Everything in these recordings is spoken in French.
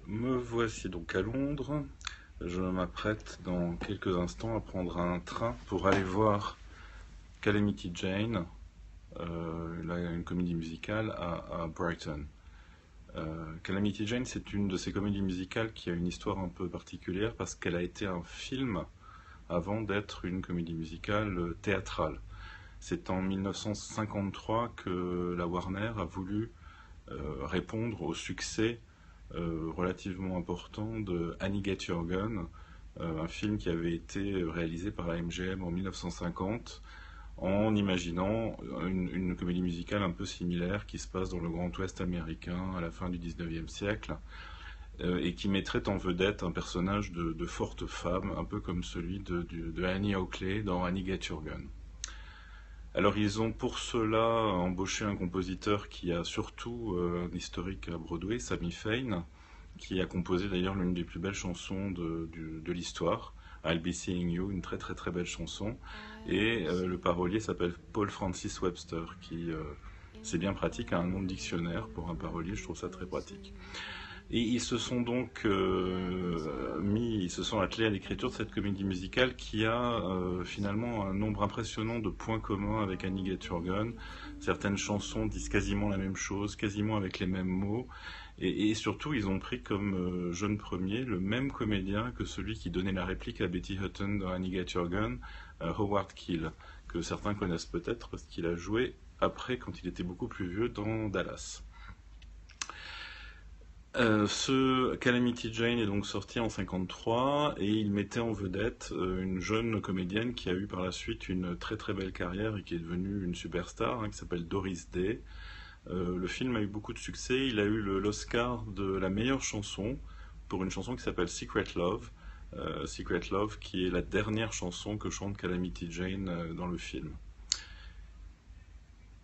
Me voici donc à Londres. Je m'apprête dans quelques instants à prendre un train pour aller voir Calamity Jane, une comédie musicale à Brighton. Calamity Jane, c'est une de ces comédies musicales qui a une histoire un peu particulière parce qu'elle a été un film avant d'être une comédie musicale théâtrale. C'est en 1953 que la Warner a voulu répondre au succès relativement important de Annie Get Your Gun, un film qui avait été réalisé par la MGM en 1950 en imaginant une comédie musicale un peu similaire qui se passe dans le Grand Ouest américain à la fin du 19e siècle et qui mettrait en vedette un personnage de forte femme, un peu comme celui de Annie Oakley dans Annie Get Your Gun. Alors ils ont pour cela embauché un compositeur qui a surtout un historique à Broadway, Sammy Fain, qui a composé d'ailleurs l'une des plus belles chansons de l'histoire, I'll Be Seeing You, une très très très belle chanson. Et le parolier s'appelle Paul Francis Webster, qui c'est bien pratique, a un nom de dictionnaire pour un parolier, je trouve ça très pratique. Et ils se sont donc ils se sont attelés à l'écriture de cette comédie musicale qui a finalement un nombre impressionnant de points communs avec Annie Get Your Gun. Certaines chansons disent quasiment la même chose, quasiment avec les mêmes mots. Et surtout, ils ont pris comme jeune premier le même comédien que celui qui donnait la réplique à Betty Hutton dans Annie Get Your Gun, Howard Keel, que certains connaissent peut-être parce qu'il a joué après quand il était beaucoup plus vieux dans Dallas. Ce Calamity Jane est donc sorti en 53 et il mettait en vedette une jeune comédienne qui a eu par la suite une très très belle carrière et qui est devenue une superstar, qui s'appelle Doris Day. Le film a eu beaucoup de succès, il a eu l'Oscar de la meilleure chanson pour une chanson qui s'appelle Secret Love. Secret Love qui est la dernière chanson que chante Calamity Jane dans le film.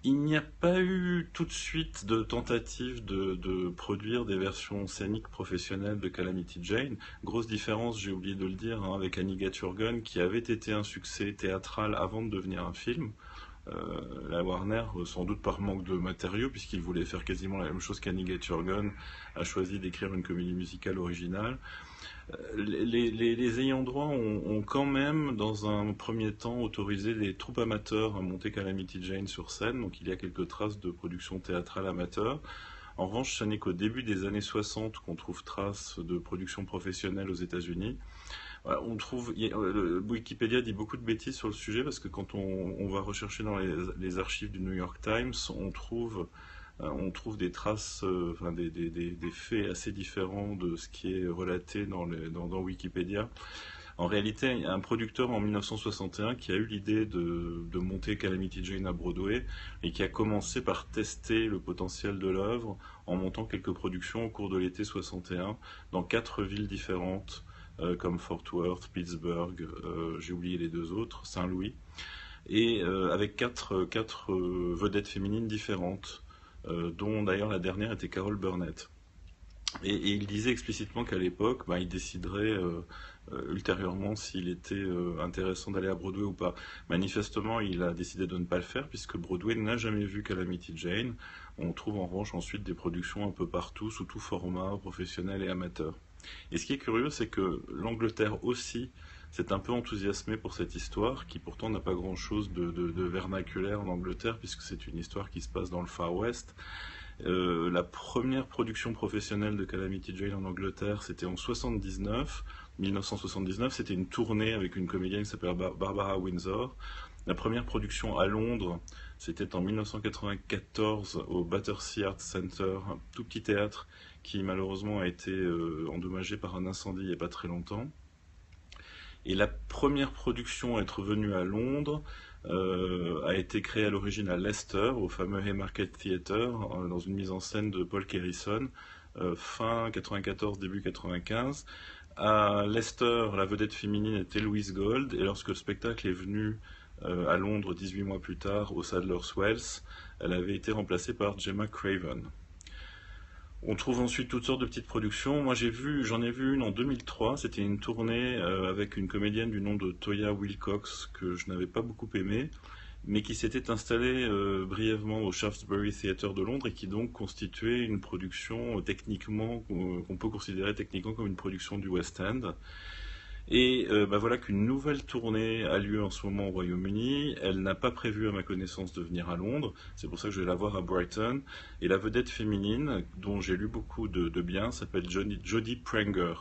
Il n'y a pas eu tout de suite de tentative de produire des versions scéniques professionnelles de Calamity Jane. Grosse différence, j'ai oublié de le dire, avec Annie Get Your Gun, qui avait été un succès théâtral avant de devenir un film. La Warner, sans doute par manque de matériaux, puisqu'il voulait faire quasiment la même chose qu'Annie Get Your Gun, a choisi d'écrire une comédie musicale originale. Les ayants droit ont quand même, dans un premier temps, autorisé les troupes amateurs à monter Calamity Jane sur scène, donc il y a quelques traces de production théâtrale amateur. En revanche, ce n'est qu'au début des années 60 qu'on trouve traces de production professionnelle aux États-Unis. Voilà, Wikipédia dit beaucoup de bêtises sur le sujet parce que quand on va rechercher dans les archives du New York Times, on trouve des traces, des faits assez différents de ce qui est relaté dans Wikipédia. En réalité, il y a un producteur en 1961 qui a eu l'idée de monter Calamity Jane à Broadway et qui a commencé par tester le potentiel de l'œuvre en montant quelques productions au cours de l'été 61 dans 4 villes différentes comme Fort Worth, Pittsburgh, j'ai oublié les 2 autres, Saint-Louis, et avec quatre vedettes féminines différentes, dont d'ailleurs la dernière était Carol Burnett. Et il disait explicitement qu'à l'époque, il déciderait ultérieurement s'il était intéressant d'aller à Broadway ou pas. Manifestement, il a décidé de ne pas le faire puisque Broadway n'a jamais vu Calamity Jane. On trouve en revanche ensuite des productions un peu partout, sous tout format, professionnel et amateur. Et ce qui est curieux, c'est que l'Angleterre aussi s'est un peu enthousiasmée pour cette histoire, qui pourtant n'a pas grand-chose de vernaculaire en Angleterre, puisque c'est une histoire qui se passe dans le Far West. La première production professionnelle de Calamity Jane en Angleterre, c'était en 1979, c'était une tournée avec une comédienne qui s'appelle Barbara Windsor. La première production à Londres, c'était en 1994 au Battersea Arts Center, un tout petit théâtre qui malheureusement a été endommagé par un incendie il n'y a pas très longtemps. Et la première production à être venue à Londres a été créée à l'origine à Leicester, au fameux Haymarket Theatre, dans une mise en scène de Paul Kerrison, fin 94, début 95. À Leicester, la vedette féminine était Louise Gold, et lorsque le spectacle est venu à Londres 18 mois plus tard, au Sadler's Wells, elle avait été remplacée par Gemma Craven. On trouve ensuite toutes sortes de petites productions. Moi j'en ai vu une en 2003, c'était une tournée avec une comédienne du nom de Toya Wilcox que je n'avais pas beaucoup aimée. mais qui s'était installé brièvement au Shaftesbury Theatre de Londres et qui donc constituait une production techniquement, qu'on peut considérer techniquement comme une production du West End. Et voilà qu'une nouvelle tournée a lieu en ce moment au Royaume-Uni. Elle n'a pas prévu, à ma connaissance, de venir à Londres. C'est pour ça que je vais la voir à Brighton. Et la vedette féminine, dont j'ai lu beaucoup de bien, s'appelle Jodie Pranger.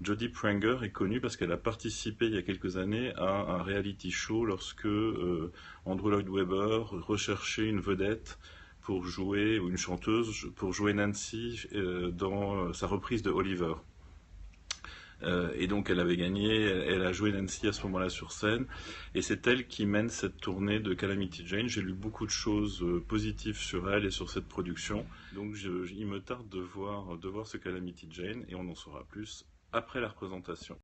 Jodie Pranger est connue parce qu'elle a participé il y a quelques années à un reality show lorsque Andrew Lloyd Webber recherchait une vedette pour jouer, ou une chanteuse, pour jouer Nancy dans sa reprise de Oliver. Et donc elle avait gagné, elle a joué Nancy à ce moment-là sur scène, et c'est elle qui mène cette tournée de Calamity Jane. J'ai lu beaucoup de choses positives sur elle et sur cette production, donc il me tarde de voir ce Calamity Jane, et on en saura plus après la représentation.